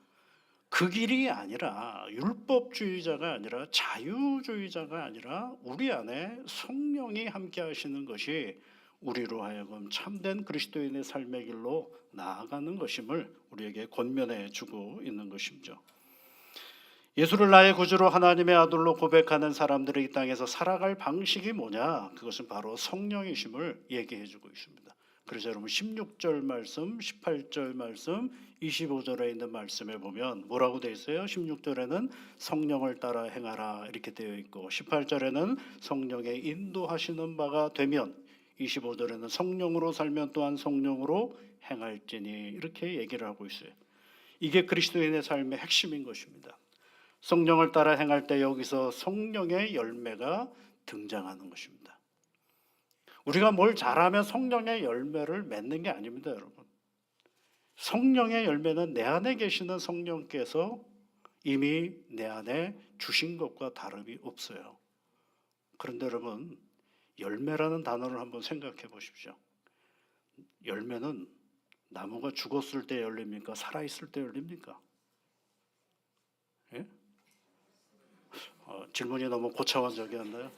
그 길이 아니라 율법주의자가 아니라 자유주의자가 아니라 우리 안에 성령이 함께 하시는 것이 우리로 하여금 참된 그리스도인의 삶의 길로 나아가는 것임을 우리에게 권면해 주고 있는 것이죠. 예수를 나의 구주로 하나님의 아들로 고백하는 사람들이 이 땅에서 살아갈 방식이 뭐냐? 그것은 바로 성령이심을 얘기해 주고 있습니다. 그래서 여러분 16절 말씀, 18절 말씀, 25절에 있는 말씀에 보면 뭐라고 되어 있어요? 16절에는 성령을 따라 행하라 이렇게 되어 있고 18절에는 성령의 인도하시는 바가 되면 25절에는 성령으로 살면 또한 성령으로 행할지니 이렇게 얘기를 하고 있어요. 이게 그리스도인의 삶의 핵심인 것입니다. 성령을 따라 행할 때 여기서 성령의 열매가 등장하는 것입니다. 우리가 뭘 잘하면 성령의 열매를 맺는 게 아닙니다, 여러분. 성령의 열매는 내 안에 계시는 성령께서 이미 내 안에 주신 것과 다름이 없어요. 그런데 여러분, 열매라는 단어를 한번 생각해 보십시오. 열매는 나무가 죽었을 때 열립니까? 살아있을 때 열립니까? 예? 질문이 너무 고차원적이었나요?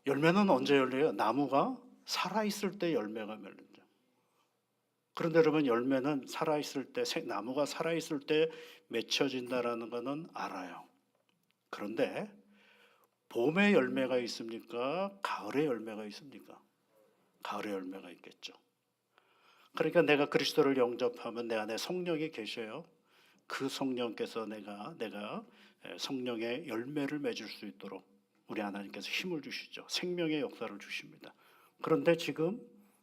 열매는 언제 열려요? 나무가 살아있을 때 열매가 열린다. 그런데 여러분 열매는 살아있을 때 나무가 살아있을 때 맺혀진다라는 것은 알아요. 그런데 봄에 열매가 있습니까? 가을에 열매가 있습니까? 가을에 열매가 있겠죠. 그러니까 내가 그리스도를 영접하면 내 안에 성령이 계셔요. 그 성령께서 내가 성령의 열매를 맺을 수 있도록 우리 하나님께서 힘을 주시죠. 생명의 역사를 주십니다. 그런데 지금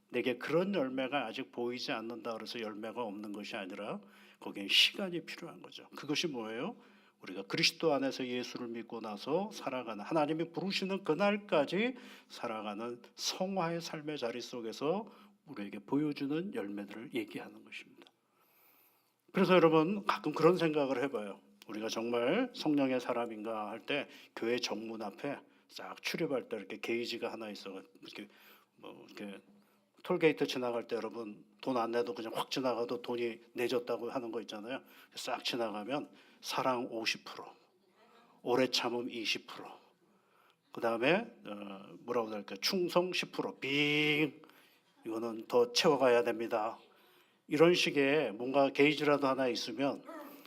내게 그런 열매가 아직 보이지 않는다 그래서 열매가 없는 것이 아니라 거기에 시간이 필요한 거죠. 그것이 뭐예요? 우리가 그리스도 안에서 예수를 믿고 나서 살아가는 하나님이 부르시는 그날까지 살아가는 성화의 삶의 자리 속에서 우리에게 보여주는 열매들을 얘기하는 것입니다. 그래서 여러분 가끔 그런 생각을 해봐요. 우리가 정말 성령의 사람인가 할 때 교회 정문 앞에 싹 출입할 때 이렇게 게이지가 하나 있어. 이렇게 톨게이트 지나갈 때 여러분 돈 안 내도 그냥 확 지나가도 돈이 내줬다고 하는 거 있잖아요. 싹 지나가면 사랑 50%, 오래 참음 20%, 그 다음에 뭐라고 할까 충성 10%, 빙 이거는 더 채워가야 됩니다. 이런 식의 뭔가 게이지라도 하나 있으면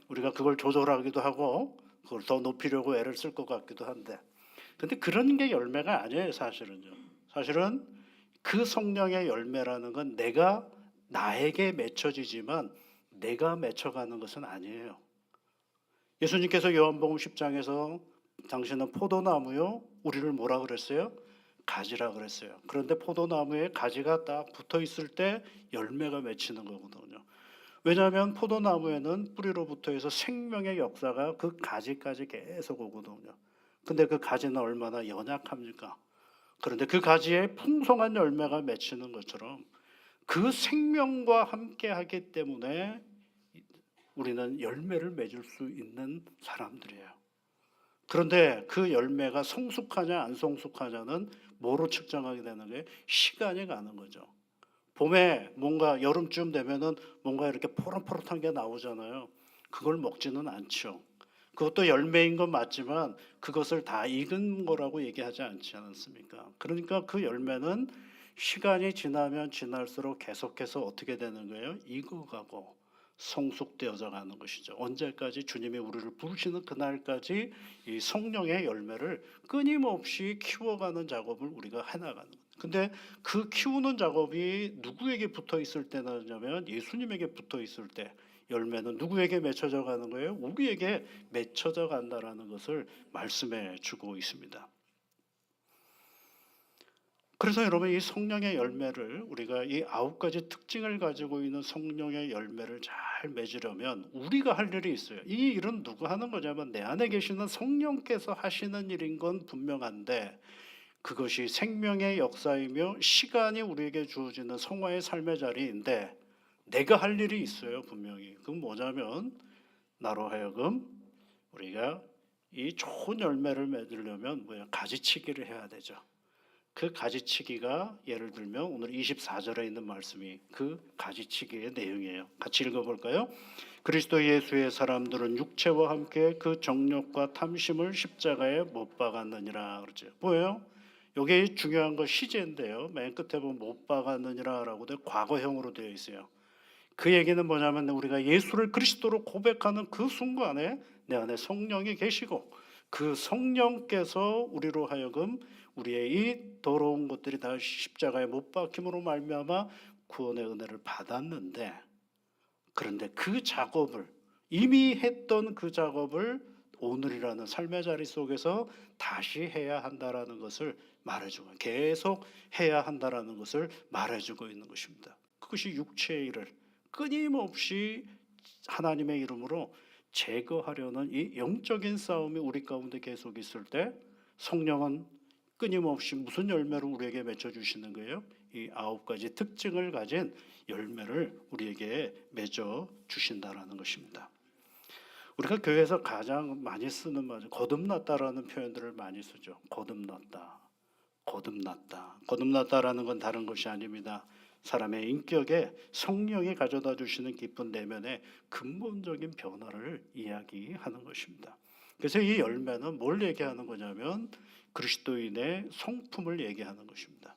우리가 그걸 조절하기도 하고 그걸 더 높이려고 애를 쓸 것 같기도 한데 근데 그런 게 열매가 아니에요. 사실은요. 사실은 그 성령의 열매라는 건 내가 나에게 맺혀지지만 내가 맺혀가는 것은 아니에요. 예수님께서 요한복음 10장에서 당신은 포도나무요 우리를 뭐라 그랬어요? 가지라 그랬어요. 그런데 포도나무에 가지가 딱 붙어 있을 때 열매가 맺히는 거거든요. 왜냐하면 포도나무에는 뿌리로부터 해서 생명의 역사가 그 가지까지 계속 오거든요. 근데 그 가지는 얼마나 연약합니까? 그런데 그 가지에 풍성한 열매가 맺히는 것처럼 그 생명과 함께 하기 때문에 우리는 열매를 맺을 수 있는 사람들이에요. 그런데 그 열매가 성숙하냐 안 성숙하냐는 뭐로 측정하게 되는 게 시간이 가는 거죠. 봄에 뭔가 여름쯤 되면은 뭔가 이렇게 포릇포릇한 게 나오잖아요. 그걸 먹지는 않죠. 그것도 열매인 건 맞지만 그것을 다 익은 거라고 얘기하지 않지 않습니까? 그러니까 그 열매는 시간이 지나면 지날수록 계속해서 어떻게 되는 거예요? 익어가고 성숙되어져 가는 것이죠. 언제까지? 주님이 우리를 부르시는 그날까지 이 성령의 열매를 끊임없이 키워가는 작업을 우리가 해나가는 거예요. 근데 그 키우는 작업이 누구에게 붙어 있을 때냐면 예수님에게 붙어 있을 때 열매는 누구에게 맺혀져 가는 거예요? 우리에게 맺혀져 간다라는 것을 말씀해 주고 있습니다. 그래서 여러분, 이 성령의 열매를 우리가 이 9가지 특징을 가지고 있는 성령의 열매를 잘 맺으려면 우리가 할 일이 있어요. 이 일은 누가 하는 거냐면 내 안에 계시는 성령께서 하시는 일인 건 분명한데, 그것이 생명의 역사이며 시간이 우리에게 주어지는 성화의 삶의 자리인데 내가 할 일이 있어요, 분명히. 그건 뭐냐면 나로 하여금 우리가 이 좋은 열매를 맺으려면 가지치기를 해야 되죠. 그 가지치기가 예를 들면 오늘 24절에 있는 말씀이 그 가지치기의 내용이에요. 같이 읽어볼까요? 그리스도 예수의 사람들은 육체와 함께 그 정욕과 탐심을 십자가에 못 박았느니라 그러죠. 뭐예요? 여기 중요한 거 시제인데요. 맨 끝에 보면 못 박았느니라라고 돼 과거형으로 되어 있어요. 그 얘기는 뭐냐면 우리가 예수를 그리스도로 고백하는 그 순간에 내 안에 성령이 계시고 그 성령께서 우리로 하여금 우리의 이 더러운 것들이 다 십자가에 못 박힘으로 말미암아 구원의 은혜를 받았는데, 그런데 그 작업을 이미 했던 그 작업을 오늘이라는 삶의 자리 속에서 다시 해야 한다라는 것을 말해주고 계속 해야 한다라는 것을 말해주고 있는 것입니다. 그것이 육체의 일을 끊임없이 하나님의 이름으로 제거하려는 이 영적인 싸움이 우리 가운데 계속 있을 때 성령은 끊임없이 무슨 열매를 우리에게 맺어주시는 거예요? 이 9가지 특징을 가진 열매를 우리에게 맺어주신다라는 것입니다. 우리가 교회에서 가장 많이 쓰는 말, 거듭났다라는 표현들을 많이 쓰죠. 거듭났다, 거듭났다. 거듭났다라는 건 다른 것이 아닙니다. 사람의 인격에 성령이 가져다 주시는 깊은 내면의 근본적인 변화를 이야기하는 것입니다. 그래서 이 열매는 뭘 얘기하는 거냐면 그리스도인의 성품을 얘기하는 것입니다.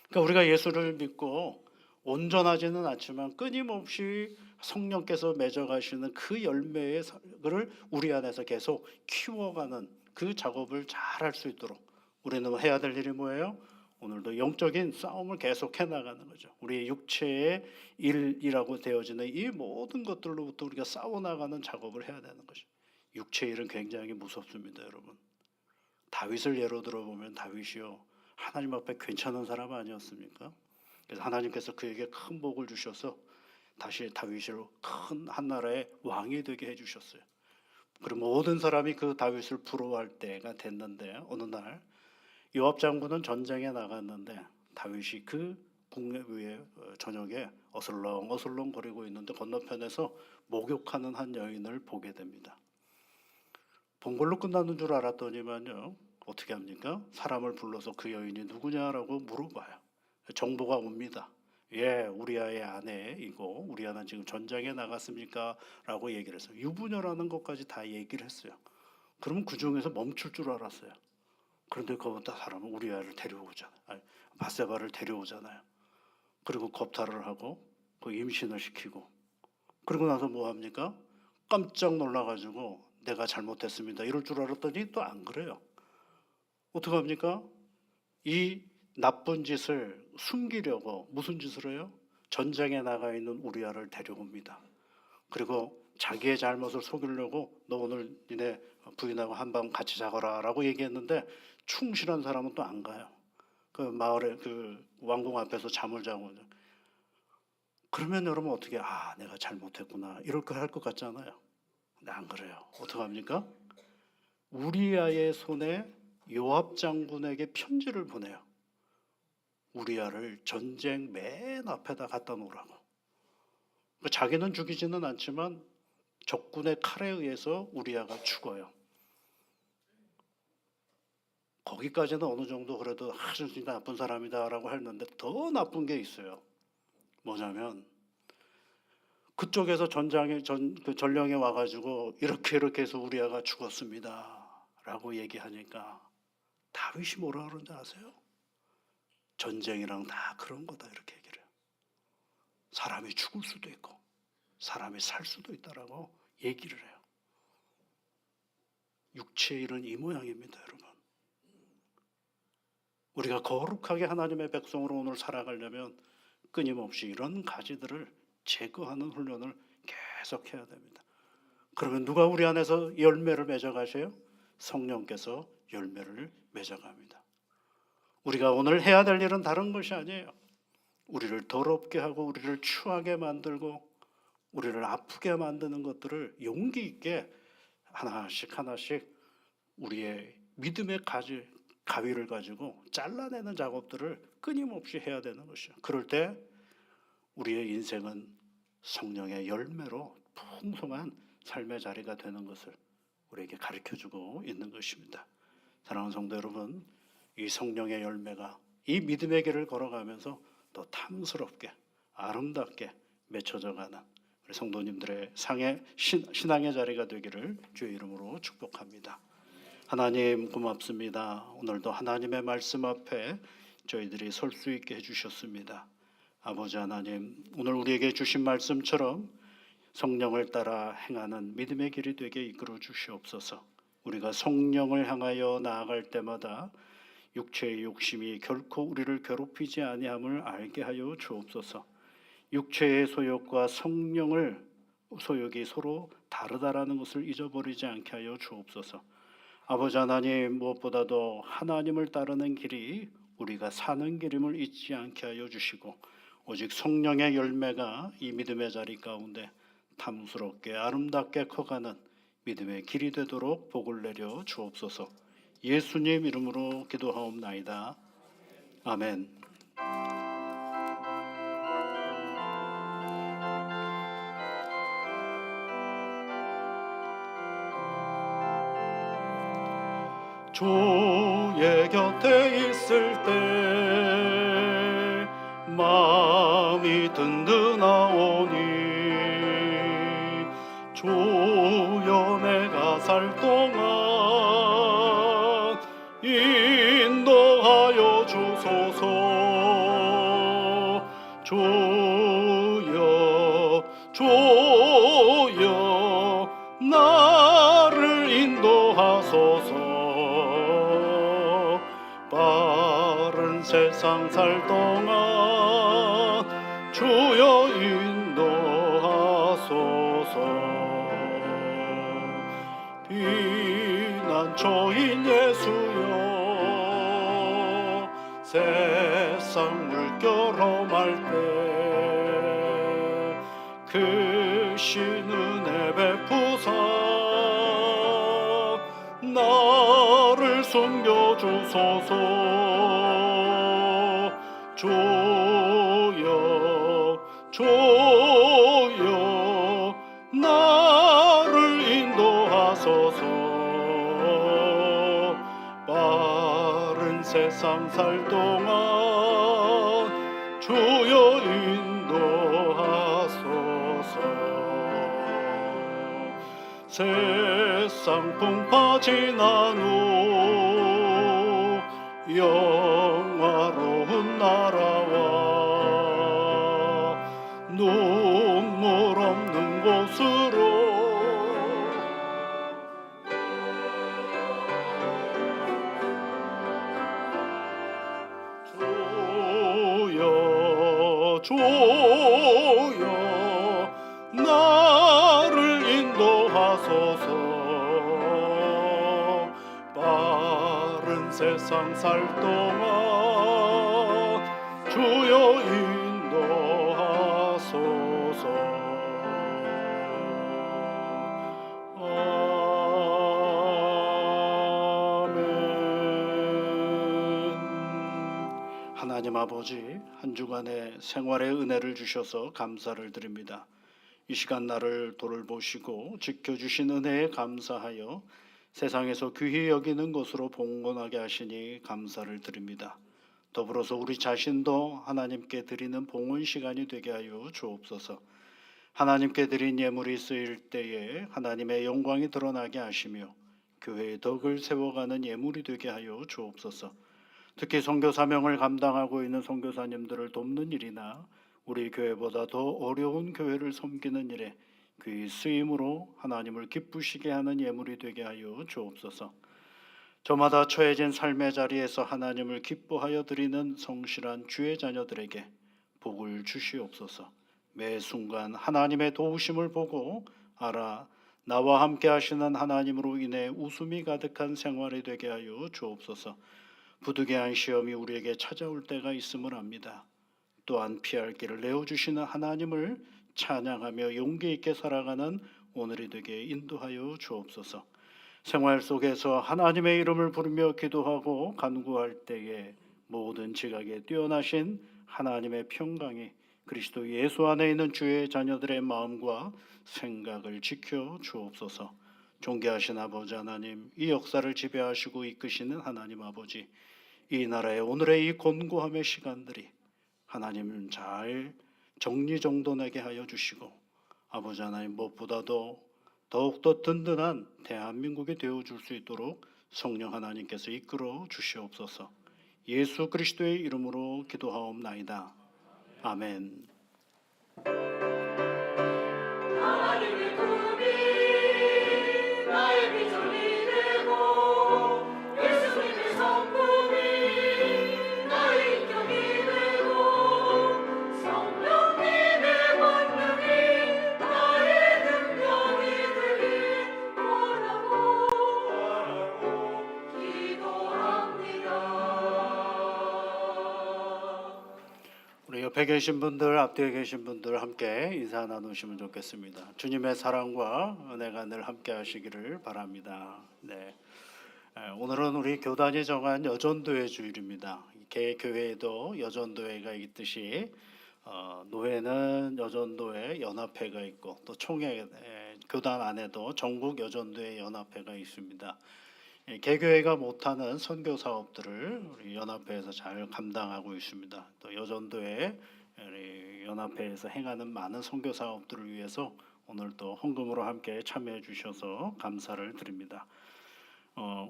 그러니까 우리가 예수를 믿고 온전하지는 않지만 끊임없이 성령께서 맺어가시는 그 열매의 를 우리 안에서 계속 키워가는 그 작업을 잘 할 수 있도록 우리는 해야 될 일이 뭐예요? 오늘도 영적인 싸움을 계속 해나가는 거죠. 우리의 육체의 일이라고 되어지는 이 모든 것들로부터 우리가 싸워나가는 작업을 해야 되는 것이죠. 육체의 일은 굉장히 무섭습니다, 여러분. 다윗을 예로 들어보면 다윗이요, 하나님 앞에 괜찮은 사람 아니었습니까? 그래서 하나님께서 그에게 큰 복을 주셔서 다시 다윗을 큰 한 나라의 왕이 되게 해주셨어요. 그리고 모든 사람이 그 다윗을 부러워할 때가 됐는데, 어느 날 요압 장군은 전쟁에 나갔는데 다윗이 그 궁궐 위에 저녁에 어슬렁어슬렁 거리고 있는데 건너편에서 목욕하는 한 여인을 보게 됩니다. 본 걸로 끝나는 줄 알았더니만요, 어떻게 합니까? 사람을 불러서 그 여인이 누구냐라고 물어봐요. 정보가 옵니다. 예, 우리아의 아내이고 우리아는 지금 전쟁에 나갔습니까? 라고 얘기를 했어요. 유부녀라는 것까지 다 얘기를 했어요. 그러면 그 중에서 멈출 줄 알았어요. 그런데 거기다 사람은 우리아를 데려오잖아요. 바세바를 데려오잖아요. 그리고 겁탈을 하고 그 임신을 시키고, 그리고 나서 뭐 합니까? 깜짝 놀라가지고 내가 잘못했습니다 이럴 줄 알았더니 또 안 그래요. 어떻게 합니까? 이 나쁜 짓을 숨기려고 무슨 짓을 해요? 전쟁에 나가 있는 우리아를 데려옵니다. 그리고 자기의 잘못을 속이려고 너 오늘 니네 부인하고 한밤 같이 자거라 라고 얘기했는데 충실한 사람은 또 안 가요. 그 마을에 그 왕궁 앞에서 잠을 자고. 그러면 여러분 어떻게, 내가 잘못했구나 이럴 거 할 것 같잖아요. 근데 안 그래요. 어떻게 합니까? 우리아의 손에 요압 장군에게 편지를 보내요. 우리아를 전쟁 맨 앞에다 갖다 놓으라고. 자기는 죽이지는 않지만 적군의 칼에 의해서 우리아가 죽어요. 거기까지는 어느 정도 그래도 진짜 나쁜 사람이다라고 했는데 더 나쁜 게 있어요. 뭐냐면 그쪽에서 전령에 와가지고 이렇게 해서 우리아가 죽었습니다라고 얘기하니까 다윗이 뭐라 그러는지 아세요? 전쟁이랑 다 그런 거다 이렇게 얘기를 해요. 사람이 죽을 수도 있고 사람이 살 수도 있다라고 얘기를 해요. 육체의 일은 이 모양입니다, 여러분. 우리가 거룩하게 하나님의 백성으로 오늘 살아가려면 끊임없이 이런 가지들을 제거하는 훈련을 계속해야 됩니다. 그러면 누가 우리 안에서 열매를 맺어가세요? 성령께서 열매를 맺어갑니다. 우리가 오늘 해야 될 일은 다른 것이 아니에요. 우리를 더럽게 하고 우리를 추하게 만들고 우리를 아프게 만드는 것들을 용기 있게 하나씩 우리의 믿음의 가위를 가지고 잘라내는 작업들을 끊임없이 해야 되는 것이죠. 그럴 때 우리의 인생은 성령의 열매로 풍성한 삶의 자리가 되는 것을 우리에게 가르쳐주고 있는 것입니다. 사랑하는 성도 여러분, 이 성령의 열매가 이 믿음의 길을 걸어가면서 더 탐스럽게 아름답게 맺혀져가는 우리 성도님들의 신앙의 자리가 되기를 주의 이름으로 축복합니다. 하나님 고맙습니다. 오늘도 하나님의 말씀 앞에 저희들이 설 수 있게 해주셨습니다. 아버지 하나님, 오늘 우리에게 주신 말씀처럼 성령을 따라 행하는 믿음의 길이 되게 이끌어 주시옵소서. 우리가 성령을 향하여 나아갈 때마다 육체의 욕심이 결코 우리를 괴롭히지 아니함을 알게 하여 주옵소서. 육체의 소욕과 성령의 소욕이 서로 다르다라는 것을 잊어버리지 않게 하여 주옵소서. 아버지 하나님, 무엇보다도 하나님을 따르는 길이 우리가 사는 길임을 잊지 않게 하여 주시고 오직 성령의 열매가 이 믿음의 자리 가운데 탐스럽게 아름답게 커가는 믿음의 길이 되도록 복을 내려 주옵소서. 예수님 이름으로 기도하옵나이다. 아멘. 주의 곁에 있을 때 마음이 든든하오니 주여 내가 살 동안 인도하여 주소서. 주여 나를 인도하소서. 빠른 세상 살 동안 주여 인도하소서. 피난처인 예수여 세상 물결 험할 때 크신 은혜 베푸사 나를 숨겨주소서. 주여 나를 인도하소서. 빠른 세상 살 동안 주여 인도하소서. 세상 풍파 지난 후 영화로운 나라와 눈물 없는 곳으로 주여 나를 인도하소서. 빠른 세상 살 동안 주여 인도하소서. 아멘. 하나님 아버지, 한 주간의 생활의 은혜를 주셔서 감사를 드립니다. 이 시간 나를 돌보시고 지켜주신 은혜에 감사하여 세상에서 귀히 여기는 것으로 봉헌하게 하시니 감사를 드립니다. 더불어서 우리 자신도 하나님께 드리는 봉헌 시간이 되게 하여 주옵소서. 하나님께 드린 예물이 쓰일 때에 하나님의 영광이 드러나게 하시며 교회의 덕을 세워가는 예물이 되게 하여 주옵소서. 특히 선교 사명을 감당하고 있는 선교사님들을 돕는 일이나 우리 교회보다 더 어려운 교회를 섬기는 일에 그 쓰임으로 하나님을 기쁘시게 하는 예물이 되게 하여 주옵소서. 저마다 처해진 삶의 자리에서 하나님을 기뻐하여 드리는 성실한 주의 자녀들에게 복을 주시옵소서. 매 순간 하나님의 도우심을 보고 알아 나와 함께 하시는 하나님으로 인해 웃음이 가득한 생활이 되게 하여 주옵소서. 부득이한 시험이 우리에게 찾아올 때가 있음을 압니다. 또한 피할 길을 내어주시는 하나님을 찬양하며 용기 있게 살아가는 오늘이 되게 인도하여 주옵소서. 생활 속에서 하나님의 이름을 부르며 기도하고 간구할 때에 모든 지각에 뛰어나신 하나님의 평강이 그리스도 예수 안에 있는 주의 자녀들의 마음과 생각을 지켜 주옵소서. 존귀하신 아버지 하나님, 이 역사를 지배하시고 이끄시는 하나님 아버지, 이 나라의 오늘의 이 곤고함의 시간들이 하나님 잘 정리정돈하게 하여 주시고 아버지 하나님 무엇보다도 더욱더 든든한 대한민국이 되어줄 수 있도록 성령 하나님께서 이끌어 주시옵소서. 예수 그리스도의 이름으로 기도하옵나이다. 아멘. 하나님의 꿈이 나의 비전이 되고 예수님의 성품이 나의 인격이 되고 성령님의 권능이 나의 능력이 되길 원하고 기도합니다. 우리 옆에 계신 분들, 앞뒤에 계신 분들 함께 인사 나누시면 좋겠습니다. 주님의 사랑과 은혜가 늘 함께 하시기를 바랍니다. 네. 오늘은 우리 교단이 정한 여전도회 주일입니다. 개교회에도 여전도회가 있듯이 노회는 여전도회 연합회가 있고 또 총회 교단 안에도 전국 여전도회 연합회가 있습니다. 개교회가 못하는 선교 사업들을 우리 연합회에서 잘 감당하고 있습니다. 또 여전도회 우리 연합회에서 행하는 많은 선교 사업들을 위해서 오늘 또 헌금으로 함께 참여해 주셔서 감사를 드립니다.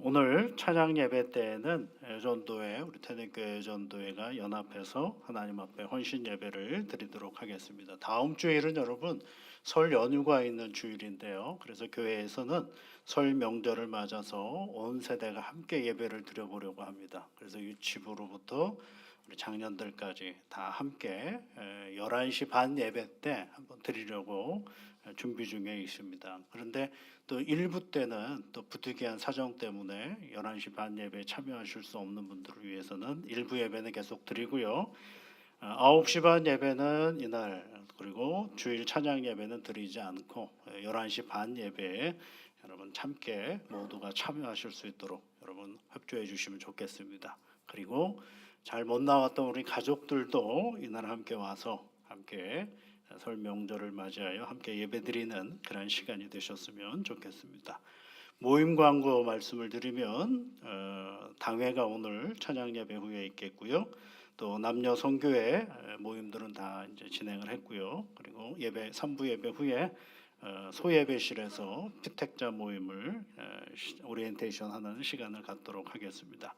오늘 찬양 예배 때에는 여전도회 우리 태능교회 여전도회가 연합해서 하나님 앞에 헌신 예배를 드리도록 하겠습니다. 다음 주일은 여러분 설 연휴가 있는 주일인데요. 그래서 교회에서는 설 명절을 맞아서 온 세대가 함께 예배를 드려보려고 합니다. 그래서 유치부로부터 우리 장년들까지 다 함께 11시 반 예배 때 한번 드리려고 준비 중에 있습니다. 그런데 또 일부 때는 또 부득이한 사정 때문에 11시 반 예배에 참여하실 수 없는 분들을 위해서는 일부 예배는 계속 드리고요. 9시 반 예배는 이날 그리고 주일 찬양 예배는 드리지 않고 11시 반 예배에 여러분 함께 모두가 참여하실 수 있도록 여러분 협조해 주시면 좋겠습니다. 그리고 잘 못 나왔던 우리 가족들도 이날 함께 와서 함께 설 명절을 맞이하여 함께 예배드리는 그런 시간이 되셨으면 좋겠습니다. 모임 광고 말씀을 드리면 당회가 오늘 찬양 예배 후에 있겠고요. 또 남녀 선교회 모임들은 다 이제 진행을 했고요. 그리고 예배 3부 예배 후에 소예배실에서 피택자 모임을 오리엔테이션 하는 시간을 갖도록 하겠습니다.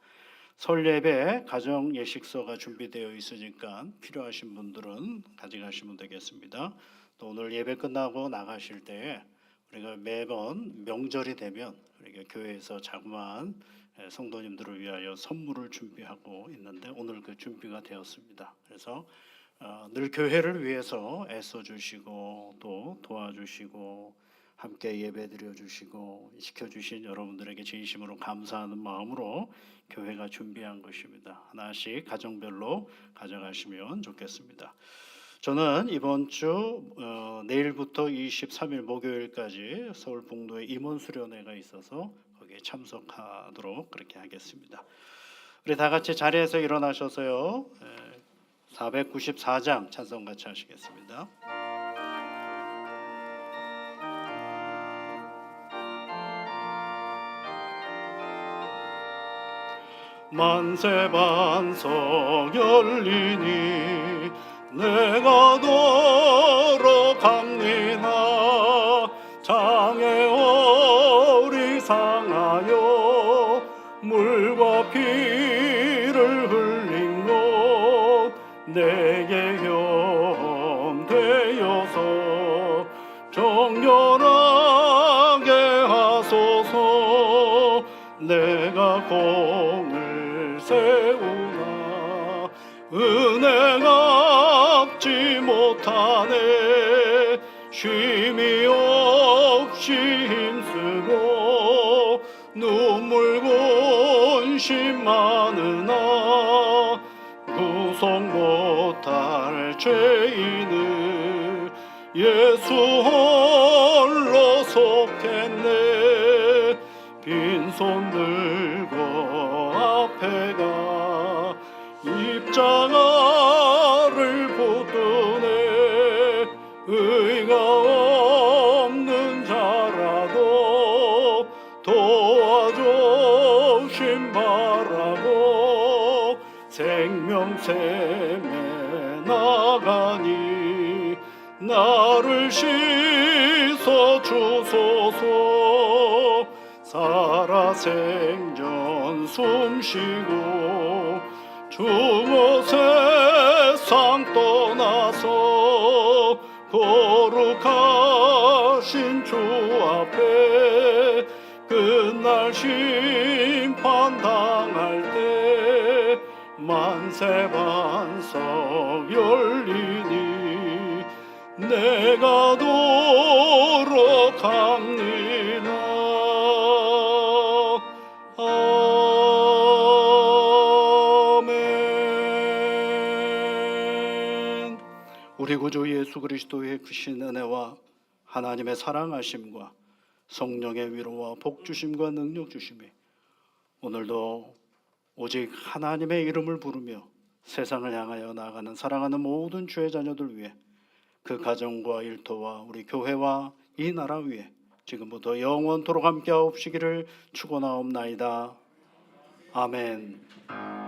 설 예배 가정 예식서가 준비되어 있으니까 필요하신 분들은 가져가시면 되겠습니다. 또 오늘 예배 끝나고 나가실 때 우리가 매번 명절이 되면 우리가 교회에서 자그마한 성도님들을 위하여 선물을 준비하고 있는데 오늘 그 준비가 되었습니다. 그래서 늘 교회를 위해서 애써 주시고 또 도와주시고 함께 예배드려 주시고 시켜주신 여러분들에게 진심으로 감사하는 마음으로 교회가 준비한 것입니다. 하나씩 가정별로 가져가시면 좋겠습니다. 저는 이번 주 내일부터 23일 목요일까지 서울 봉도에 임원 수련회가 있어서 거기에 참석하도록 그렇게 하겠습니다. 우리 다 같이 자리에서 일어나셔서요. 494장 찬송 같이 하시겠습니다. 만세 반석 열리니 내가 걸어갑니다. 장애 어리상하여 물과 피를 흘린 것 내게 현되어서 정결하게 하소서. 내가 공을 세우나 은혜가 갚지 못하네. 쉼이 없이 힘쓰고 눈물 군심 많으나 구속 못할 죄인을 예수 홀로 속했네. 빈손 들고 앞에 가 입장아를 붙드네. 의가 없는 자라도 도와주심 바라고 생명샘에 나가니 나를 씻어 주소서. 살아 생전 숨쉬고 죽어 세상 떠나서 거룩하신 주 앞에 끝날 심판 당할 때 만세 반석 열리니 내가 돌아갑니다. 아멘. 우리 구주 예수 그리스도의 크신 은혜와 하나님의 사랑하심과 성령의 위로와 복 주심과 능력 주심이 오늘도 오직 하나님의 이름을 부르며 세상을 향하여 나아가는 사랑하는 모든 주의 자녀들 위해 그 가정과 일터와 우리 교회와 이 나라 위에 지금부터 영원토록 함께하옵시기를 축원하옵나이다. 아멘.